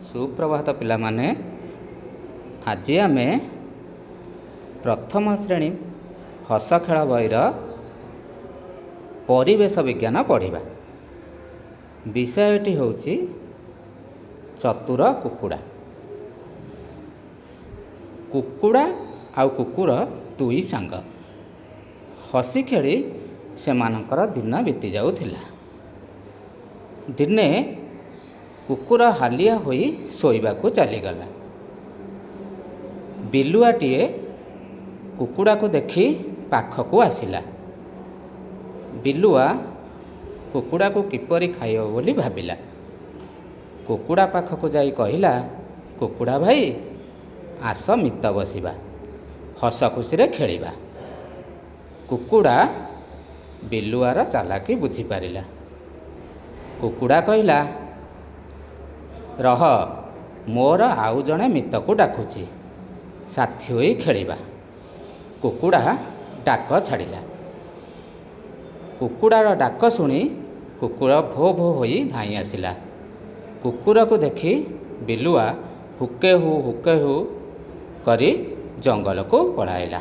सुप्रभात पिलामाने आज आमे प्रथम श्रेणी हस खेल बईर परिवेश विज्ञान पढ़ा। विषयटी हूँ चतुर कुकुड़ा। कुकुड़ा आउ कुकुर दुई सांग हसी खेली से दिन बीती जाऊथिला। दिने कुकुर हालिया होई शोइबाकू चलीगला। बिलुआटीए कुकुड़ा को देखी पाखकू आसिला। बिलुआ कुकुड़ा को किपरि खाइब बोली भाबिला। कुकुड़ा पाखकू जाई कहिला, कुकुड़ा भाई आस मित बसिबा, हस खुशी रे खेलिबा। कुकुड़ा बिलुआर चालाकी बुझी पारिला। कुकुड़ा कहिला, रह मोर आउ जणे मित को डाकुची, साथी होई खेलिबा। कुकुड़ा डाक छाड़िला। कुकुड़ार डाक शुणी कुकुर भो भो होई धाई आसिला। कुकुर को देखी बिलुआ हुके हु करी जंगल को पलाइला।